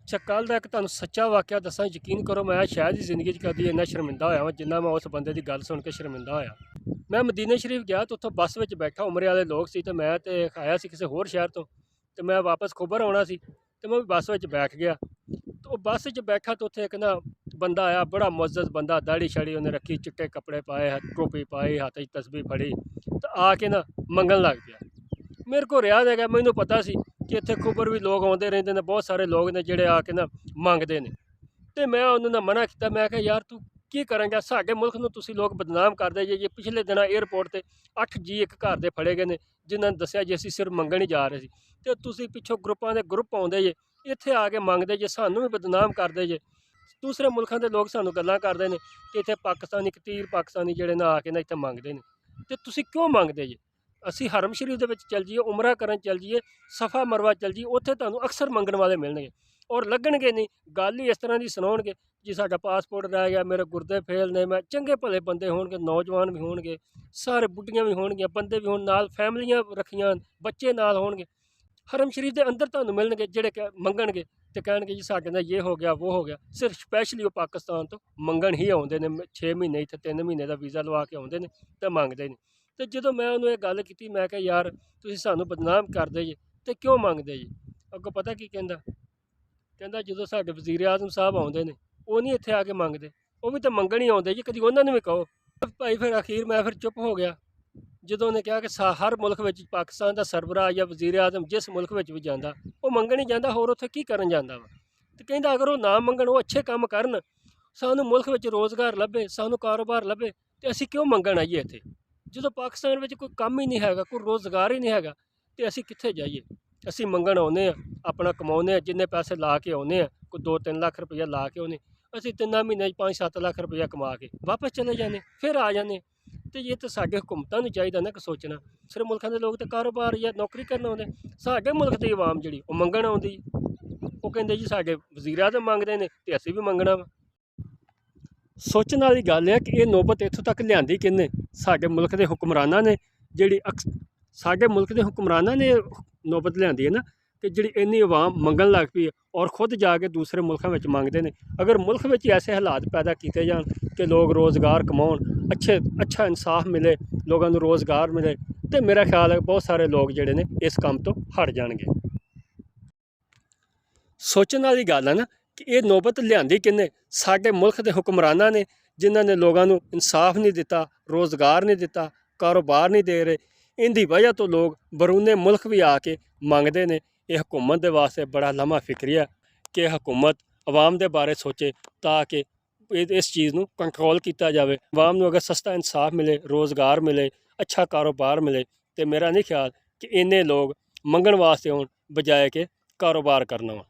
अच्छा कल का एक तुहानूं सच्चा वाक़या दस्सां, यकीन करो मैं शायद ही जिंदगी कभी इन्ना शर्मिंदा होया वां जिन्ना मैं उस बंदे की गल सुन के शर्मिंदा होया। मैं मदीने शरीफ गया तो उत्थों बस में बैठा, उमरे वाले लोग सी, तो मैं तो आया सी किसी होर शहर तो मैं वापस खोबर आना सी, तो मैं भी बस में बैठ गया। तो बस च बैठा तो उत्थे एक ना बंदा आया, बड़ा मुअज़्ज़ज़ बंदा, दाढ़ी शाड़ी उन्हें रखी, चिट्टे कपड़े पाए, टोपी पाई, हाथ च तस्बीह फड़ी, तो आके ना मंगन लग गया। मेरे को रिहा नहीं गया, मैनू पता सी कि इत्थे खोबर भी लोग आते रहते हैं, बहुत सारे लोग ने जिहड़े आके ना मंगते हैं। तो मैं उन्होंने ना मना किया, मैं कहा यार तू की करेंगे, साडे मुल्क नूं तुसीं लोग बदनाम करदे जे। ये पिछले दिन एयरपोर्ट ते 8 जी एक घर दे फड़े गए ने, जिन्हां ने दस्सिया जे असीं सिर्फ मंगण ही जा रहे सी, ते तुसीं पिछों ग्रुपां दे ग्रुप आउंदे जे, इत्थे आके मंगदे जे, सानूं भी बदनाम करदे जे। दूसरे मुल्खां दे लोग सानूं गल्लां करदे ने कि इत्थे पाकिस्तानी कतीर पाकिस्तानी जिहड़े ना आके ना इत्थे मंगदे ने, ते तुसीं क्यों मंगदे जे? ਅਸੀਂ ਹਰਮ ਸ਼ਰੀਫ ਦੇ ਵਿੱਚ ਚੱਲ ਜਾਈਏ, ਉਮਰਾ ਕਰਨ ਚੱਲ ਜਾਈਏ, ਸਫਾ ਮਰਵਾ ਚੱਲ ਜਾਈਏ, ਉੱਥੇ ਤੁਹਾਨੂੰ ਅਕਸਰ ਮੰਗਣ ਵਾਲੇ ਮਿਲਣਗੇ ਔਰ ਲੱਗਣਗੇ ਨਹੀਂ। ਗੱਲ ਹੀ ਇਸ ਤਰ੍ਹਾਂ ਦੀ ਸੁਣਾਉਣਗੇ ਜੀ ਸਾਡਾ ਪਾਸਪੋਰਟ ਰਹਿ ਗਿਆ, ਮੇਰੇ ਗੁਰਦੇ ਫੇਲ ਨੇ, ਮੈਂ ਚੰਗੇ ਭਲੇ ਬੰਦੇ ਹੋਣਗੇ, ਨੌਜਵਾਨ ਵੀ ਹੋਣਗੇ, ਸਾਰੇ ਬੁੱਢੀਆਂ ਵੀ ਹੋਣਗੀਆਂ, ਬੰਦੇ ਵੀ ਹੋਣ ਨਾਲ, ਫੈਮਲੀਆਂ ਰੱਖੀਆਂ, ਬੱਚੇ ਨਾਲ ਹੋਣਗੇ। ਹਰਮ ਸ਼ਰੀਫ ਦੇ ਅੰਦਰ ਤੁਹਾਨੂੰ ਮਿਲਣਗੇ ਜਿਹੜੇ ਕਿ ਮੰਗਣਗੇ ਤੇ ਕਹਿਣਗੇ ਜੀ ਸਾਡੇ ਨਾਲ ਇਹ ਹੋ ਗਿਆ ਉਹ ਹੋ ਗਿਆ। ਸਿਰਫ ਸਪੈਸ਼ਲੀ ਉਹ ਪਾਕਿਸਤਾਨ ਤੋਂ ਮੰਗਣ ਹੀ ਆਉਂਦੇ ਨੇ, 6 ਮਹੀਨੇ ਇੱਥੇ 3 ਮਹੀਨੇ ਦਾ ਵੀਜ਼ਾ ਲਵਾ ਕੇ ਆਉਂਦੇ ਨੇ ਤੇ ਮੰਗਦੇ ਨੇ। ਤੇ ਜਦੋਂ ਮੈਂ ਉਹਨੂੰ ਇਹ ਗੱਲ ਕੀਤੀ, ਮੈਂ ਕਿਹਾ ਯਾਰ ਤੁਸੀਂ ਸਾਨੂੰ ਬਦਨਾਮ ਕਰਦੇ ਜੇ ਤੇ ਕਿਉਂ ਮੰਗਦੇ ਜੀ? ਅੱਗੋਂ ਪਤਾ ਕੀ ਕਹਿੰਦਾ? ਕਹਿੰਦਾ ਜਦੋਂ ਸਾਡੇ ਵਜ਼ੀਰ ਆਜ਼ਮ ਸਾਹਿਬ ਆਉਂਦੇ ਨੇ ਉਹ ਨਹੀਂ ਇੱਥੇ ਆ ਕੇ ਮੰਗਦੇ, ਉਹ ਵੀ ਤਾਂ ਮੰਗਣ ਹੀ ਆਉਂਦੇ ਜੀ, ਕਦੀ ਉਹਨਾਂ ਨੂੰ ਵੀ ਕਹੋ। ਭਾਈ ਫਿਰ ਅਖੀਰ ਮੈਂ ਫਿਰ ਚੁੱਪ ਹੋ ਗਿਆ ਜਦੋਂ ਉਹਨੇ ਕਿਹਾ ਕਿ ਹਰ ਮੁਲਕ ਵਿੱਚ ਪਾਕਿਸਤਾਨ ਦਾ ਸਰਬਰਾਹ ਜਾਂ ਵਜ਼ੀਰ ਆਜ਼ਮ ਜਿਸ ਮੁਲਕ ਵਿੱਚ ਵੀ ਜਾਂਦਾ ਉਹ ਮੰਗਣ ਹੀ ਜਾਂਦਾ, ਹੋਰ ਉੱਥੇ ਕੀ ਕਰਨ ਜਾਂਦਾ ਵਾ। ਤੇ ਕਹਿੰਦਾ ਅਗਰ ਉਹ ਨਾ ਮੰਗਣ, ਉਹ ਅੱਛੇ ਕੰਮ ਕਰਨ, ਸਾਨੂੰ ਮੁਲਕ ਵਿੱਚ ਰੋਜ਼ਗਾਰ ਲੱਭੇ, ਸਾਨੂੰ ਕਾਰੋਬਾਰ ਲੱਭੇ, ਤੇ ਅਸੀਂ ਕਿਉਂ ਮੰਗਣ ਆਈਏ ਇੱਥੇ? ਜਦੋਂ ਪਾਕਿਸਤਾਨ ਵਿੱਚ ਕੋਈ ਕੰਮ ਹੀ ਨਹੀਂ ਹੈਗਾ, ਕੋਈ ਰੋਜ਼ਗਾਰ ਹੀ ਨਹੀਂ ਹੈਗਾ, ਤੇ ਅਸੀਂ ਕਿੱਥੇ ਜਾਈਏ? ਅਸੀਂ ਮੰਗਣ ਆਉਂਦੇ ਹਾਂ, ਆਪਣਾ ਕਮਾਉਂਦੇ ਹਾਂ, ਜਿੰਨੇ ਪੈਸੇ ਲਾ ਕੇ ਆਉਂਦੇ ਹਾਂ, ਕੋਈ 2-3 ਲੱਖ ਰੁਪਈਆ ਲਾ ਕੇ ਆਉਂਦੇ, ਅਸੀਂ 3 ਮਹੀਨੇ 'ਚ 5-7 ਲੱਖ ਰੁਪਈਆ ਕਮਾ ਕੇ ਵਾਪਸ ਚਲੇ ਜਾਂਦੇ, ਫਿਰ ਆ ਜਾਂਦੇ। ਤੇ ਇਹ ਤਾਂ ਸਾਡੇ ਹੁਕੂਮਤਾਂ ਨੂੰ ਚਾਹੀਦਾ ਨਾ ਕਿ ਸੋਚਣਾ। ਸਿਰ ਮੁਲਕਾਂ ਦੇ ਲੋਕ ਤਾਂ ਕਾਰੋਬਾਰ ਜਾਂ ਨੌਕਰੀ ਕਰਨ ਆਉਂਦੇ, ਸਾਡੇ ਮੁਲਕ ਦੀ ਆਵਾਮ ਜਿਹੜੀ ਉਹ ਮੰਗਣ ਆਉਂਦੀ। ਉਹ ਕਹਿੰਦੇ ਜੀ ਸਾਡੇ ਵਜ਼ੀਰ ਆਜ਼ਮ ਮੰਗਦੇ ਨੇ ਤੇ ਅਸੀਂ ਵੀ ਮੰਗਣਾ ਵਾ। ਸੋਚਣ ਵਾਲੀ ਗੱਲ ਹੈ ਕਿ ਇਹ ਨੌਬਤ ਇੱਥੋਂ ਤੱਕ ਲਿਆਂਦੀ ਕਿਹਨੇ? ਸਾਡੇ ਮੁਲਕ ਦੇ ਹੁਕਮਰਾਨਾਂ ਨੇ, ਜਿਹੜੀ ਸਾਡੇ ਮੁਲਕ ਦੇ ਹੁਕਮਰਾਨਾਂ ਨੇ ਨੌਬਤ ਲਿਆਂਦੀ ਹੈ ਨਾ, ਕਿ ਜਿਹੜੀ ਇੰਨੀ ਆਵਾਮ ਮੰਗਣ ਲੱਗ ਪਈ ਹੈ ਔਰ ਖੁਦ ਜਾ ਕੇ ਦੂਸਰੇ ਮੁਲਕਾਂ ਵਿੱਚ ਮੰਗਦੇ ਨੇ। ਅਗਰ ਮੁਲਕ ਵਿੱਚ ਐਸੇ ਹਾਲਾਤ ਪੈਦਾ ਕੀਤੇ ਜਾਣ ਕਿ ਲੋਕ ਰੋਜ਼ਗਾਰ ਕਮਾਉਣ, ਅੱਛਾ ਇਨਸਾਫ ਮਿਲੇ, ਲੋਕਾਂ ਨੂੰ ਰੋਜ਼ਗਾਰ ਮਿਲੇ, ਤੇ ਮੇਰਾ ਖਿਆਲ ਹੈ ਬਹੁਤ ਸਾਰੇ ਲੋਕ ਜਿਹੜੇ ਨੇ ਇਸ ਕੰਮ ਤੋਂ ਹਟ ਜਾਣਗੇ। ਸੋਚਣ ਵਾਲੀ ਗੱਲ ਹੈ ਨਾ ਕਿ ਇਹ ਨੌਬਤ ਲਿਆਂਦੀ ਕਿਹਨੇ? ਸਾਡੇ ਮੁਲਕ ਦੇ ਹੁਕਮਰਾਨਾਂ ਨੇ, ਜਿਨ੍ਹਾਂ ਨੇ ਲੋਕਾਂ ਨੂੰ ਇਨਸਾਫ ਨਹੀਂ ਦਿੱਤਾ, ਰੋਜ਼ਗਾਰ ਨਹੀਂ ਦਿੱਤਾ, ਕਾਰੋਬਾਰ ਨਹੀਂ ਦੇ ਰਹੇ। ਇਹਦੀ ਵਜ੍ਹਾ ਤੋਂ ਲੋਕ ਬਰੂਨੇ ਮੁਲਕ ਵੀ ਆ ਕੇ ਮੰਗਦੇ ਨੇ। ਇਹ ਹਕੂਮਤ ਦੇ ਵਾਸਤੇ ਬੜਾ ਲੰਮਾ ਫਿਕਰੀਆ ਕਿ ਹਕੂਮਤ ਆਵਾਮ ਦੇ ਬਾਰੇ ਸੋਚੇ ਤਾਂ ਕਿ ਇਸ ਚੀਜ਼ ਨੂੰ ਕੰਟਰੋਲ ਕੀਤਾ ਜਾਵੇ। ਆਵਾਮ ਨੂੰ ਅਗਰ ਸਸਤਾ ਇਨਸਾਫ ਮਿਲੇ, ਰੋਜ਼ਗਾਰ ਮਿਲੇ, ਅੱਛਾ ਕਾਰੋਬਾਰ ਮਿਲੇ, ਤੇ ਮੇਰਾ ਨਹੀਂ ਖਿਆਲ ਕਿ ਇੰਨੇ ਲੋਕ ਮੰਗਣ ਵਾਸਤੇ ਆਉਣ ਬਜਾਏ ਕਿ ਕਾਰੋਬਾਰ ਕਰਨਾ ਵਾ।